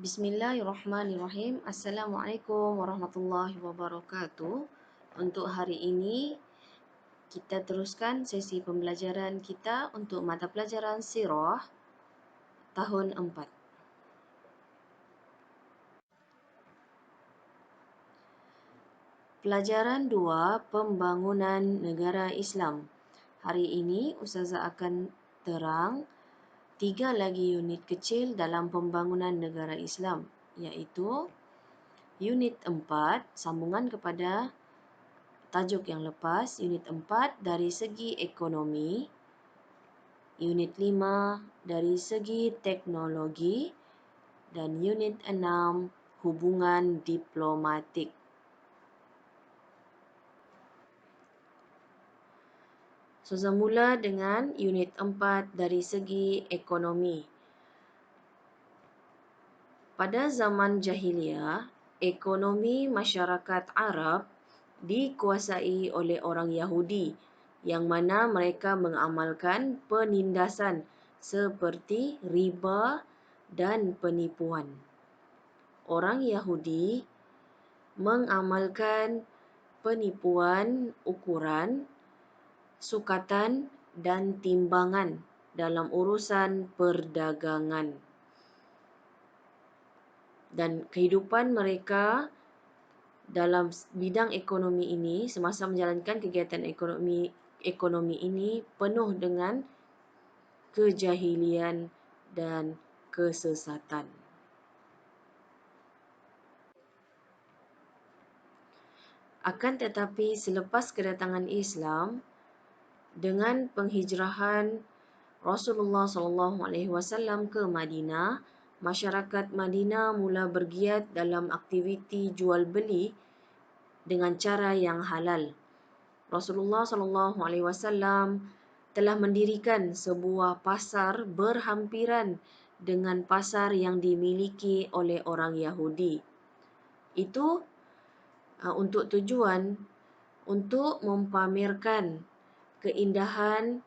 Bismillahirrahmanirrahim. Assalamualaikum warahmatullahi wabarakatuh. Untuk hari ini, kita teruskan sesi pembelajaran kita untuk mata pelajaran Sirah tahun 4. Pelajaran 2, Pembangunan Negara Islam. Hari ini, Ustazah akan terang 3 lagi unit kecil dalam pembangunan negara Islam, iaitu Unit 4, sambungan kepada tajuk yang lepas. Unit 4 dari segi ekonomi. Unit 5 dari segi teknologi. Dan Unit 6 hubungan diplomatik. Ustazah mula dengan Unit 4 dari segi ekonomi. Pada zaman jahiliyah, ekonomi masyarakat Arab dikuasai oleh orang Yahudi yang mana mereka mengamalkan penindasan seperti riba dan penipuan. Orang Yahudi mengamalkan penipuan ukuran, sukatan dan timbangan dalam urusan perdagangan. Dan kehidupan mereka dalam bidang ekonomi ini, semasa menjalankan kegiatan ekonomi ini penuh dengan kejahilian dan kesesatan. Akan tetapi selepas kedatangan Islam dengan penghijrahan Rasulullah SAW ke Madinah, masyarakat Madinah mula bergiat dalam aktiviti jual beli dengan cara yang halal. Rasulullah SAW telah mendirikan sebuah pasar berhampiran dengan pasar yang dimiliki oleh orang Yahudi. Itu untuk tujuan untuk mempamerkan keindahan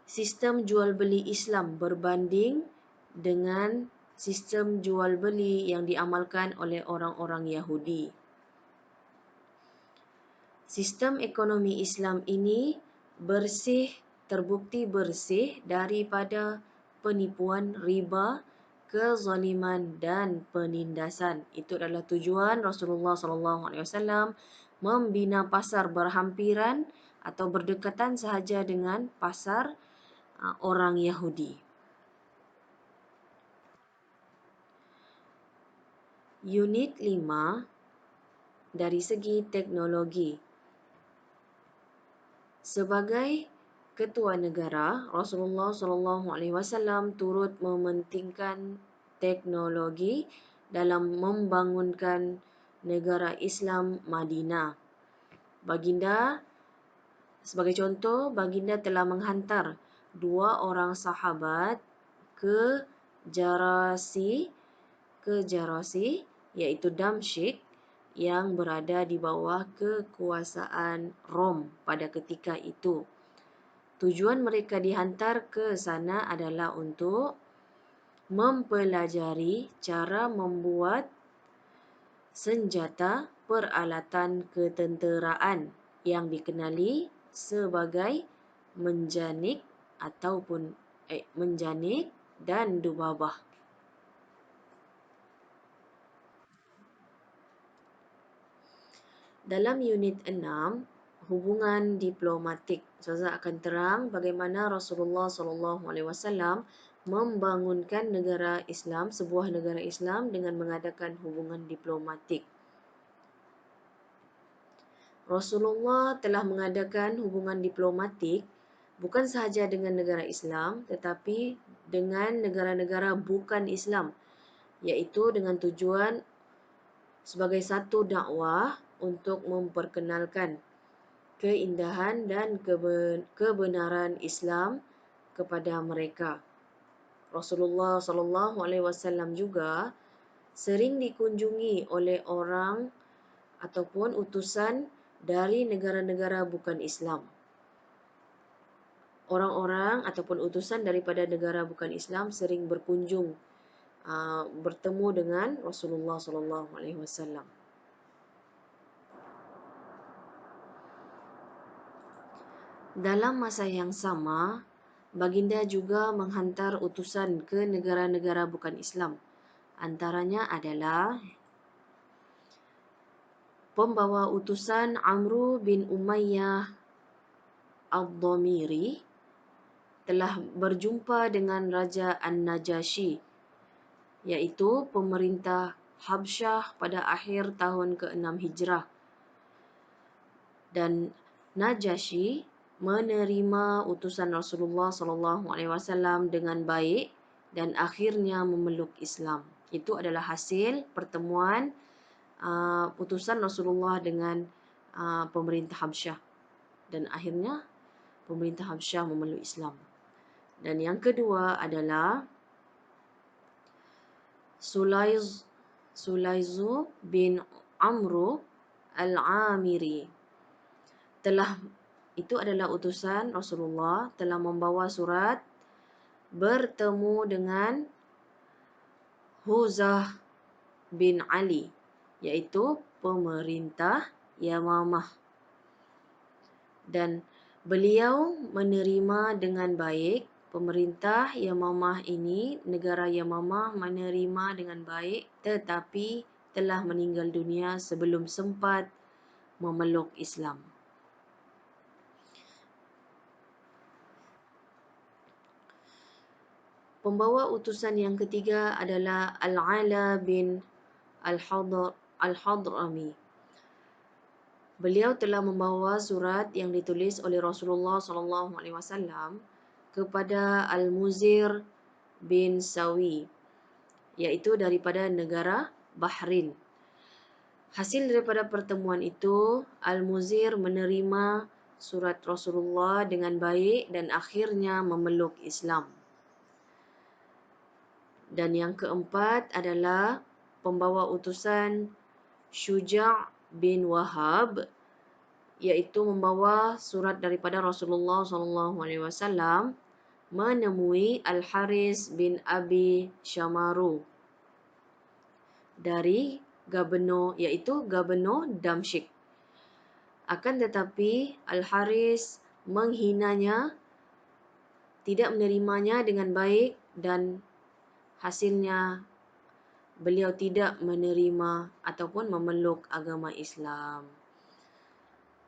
sistem jual beli Islam berbanding dengan sistem jual beli yang diamalkan oleh orang-orang Yahudi. Sistem ekonomi Islam ini terbukti bersih daripada penipuan, riba, kezaliman dan penindasan. Itu adalah tujuan Rasulullah SAW membina pasar berhampiran atau berdekatan sahaja dengan pasar orang Yahudi. Unit 5 dari segi teknologi. Sebagai ketua negara, Rasulullah SAW turut mementingkan teknologi dalam membangunkan negara Islam Madinah. Sebagai contoh, baginda telah menghantar 2 orang sahabat ke Jarasi, iaitu Damsyik, yang berada di bawah kekuasaan Rom pada ketika itu. Tujuan mereka dihantar ke sana adalah untuk mempelajari cara membuat senjata peralatan ketenteraan yang dikenali sebagai menjanik dan dubabah. Dalam unit 6, hubungan diplomatik, Ustazah akan terang bagaimana Rasulullah SAW membangunkan sebuah negara Islam dengan mengadakan hubungan diplomatik. Rasulullah telah mengadakan hubungan diplomatik bukan sahaja dengan negara Islam tetapi dengan negara-negara bukan Islam, iaitu dengan tujuan sebagai satu dakwah untuk memperkenalkan keindahan dan kebenaran Islam kepada mereka. Rasulullah SAW juga sering dikunjungi oleh orang ataupun utusan dari negara-negara bukan Islam. Orang-orang ataupun utusan daripada negara bukan Islam sering berkunjung bertemu dengan Rasulullah SAW. Dalam masa yang sama, baginda juga menghantar utusan ke negara-negara bukan Islam. Antaranya adalah pembawa utusan Amru bin Umayyah Ad-Dhamiri telah berjumpa dengan Raja An-Najasyi, iaitu pemerintah Habsyah pada akhir tahun ke-6 Hijrah. Dan Najasyi menerima utusan Rasulullah SAW dengan baik dan akhirnya memeluk Islam. Itu adalah hasil pertemuan utusan Rasulullah dengan pemerintah Habsyah, dan akhirnya pemerintah Habsyah memeluk Islam. Dan yang kedua adalah Sulaizu bin Amru Al-Amiri. Itu adalah utusan Rasulullah telah membawa surat bertemu dengan Huzah bin Ali, iaitu pemerintah Yamamah. Dan beliau menerima dengan baik. Pemerintah Yamamah ini, negara Yamamah menerima dengan baik, tetapi telah meninggal dunia sebelum sempat memeluk Islam. Pembawa utusan yang ketiga adalah Al-Ala bin Al-Hadrami. Beliau telah membawa surat yang ditulis oleh Rasulullah SAW kepada Al-Muzir bin Sawi, iaitu daripada negara Bahrain. Hasil daripada pertemuan itu, Al-Muzir menerima surat Rasulullah dengan baik dan akhirnya memeluk Islam. Dan yang keempat adalah pembawa utusan Syuja' bin Wahab, iaitu membawa surat daripada Rasulullah SAW menemui Al-Haris bin Abi Syamaru dari gubernur, iaitu gubernur Damsyik. Akan tetapi Al-Haris menghinanya, tidak menerimanya dengan baik, dan hasilnya beliau tidak menerima ataupun memeluk agama Islam.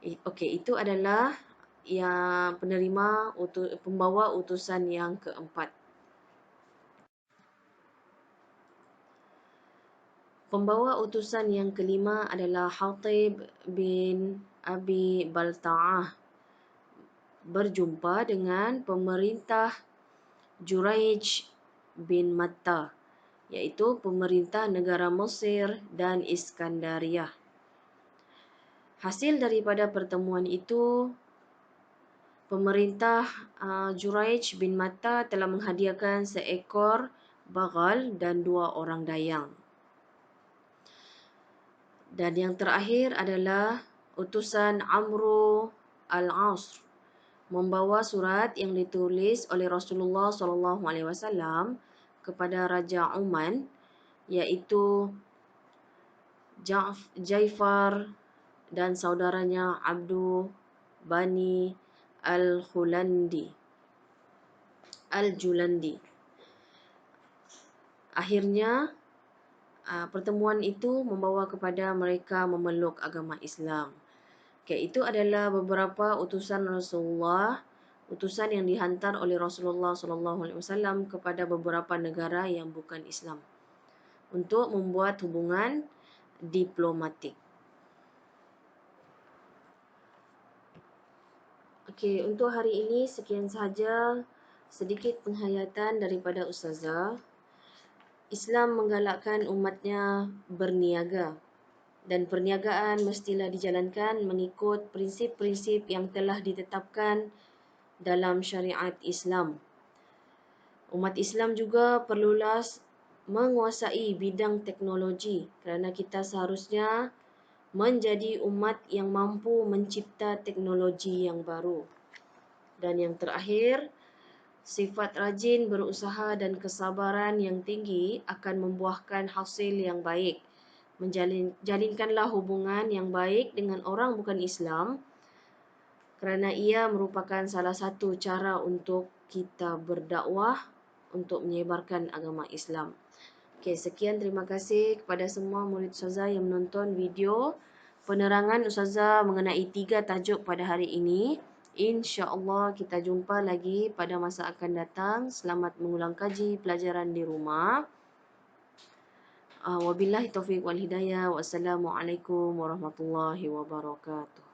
Okey, itu adalah yang pembawa utusan yang keempat. Pembawa utusan yang kelima adalah Hatib bin Abi Balta'ah, berjumpa dengan pemerintah Juraij bin Matta, iaitu pemerintah negara Mesir dan Iskandariyah. Hasil daripada pertemuan itu, pemerintah Juraij bin Matta telah menghadiahkan seekor bagal dan 2 orang dayang. Dan yang terakhir adalah utusan Amru al-As, membawa surat yang ditulis oleh Rasulullah SAW kepada Raja Oman, iaitu Jaifar dan saudaranya Abdu Bani Al-Julandi. Akhirnya pertemuan itu membawa kepada mereka memeluk agama Islam. Itu adalah beberapa utusan Rasulullah, utusan yang dihantar oleh Rasulullah SAW kepada beberapa negara yang bukan Islam untuk membuat hubungan diplomatik. Untuk hari ini sekian sahaja sedikit penghayatan daripada Ustazah. Islam menggalakkan umatnya berniaga, dan perniagaan mestilah dijalankan mengikut prinsip-prinsip yang telah ditetapkan dalam syariat Islam. Umat Islam juga perlulah menguasai bidang teknologi, kerana kita seharusnya menjadi umat yang mampu mencipta teknologi yang baru. Dan yang terakhir, Sifat rajin, berusaha dan kesabaran yang tinggi akan membuahkan hasil yang baik. Jalinkanlah hubungan yang baik dengan orang bukan Islam kerana ia merupakan salah satu cara untuk kita berdakwah untuk menyebarkan agama Islam. Okey, sekian, terima kasih kepada semua murid Ustazah yang menonton video penerangan Ustazah mengenai 3 tajuk pada hari ini. InsyaAllah kita jumpa lagi pada masa akan datang. Selamat mengulang kaji pelajaran di rumah. Wabillahi taufiq wal hidayah. Wassalamualaikum warahmatullahi wabarakatuh.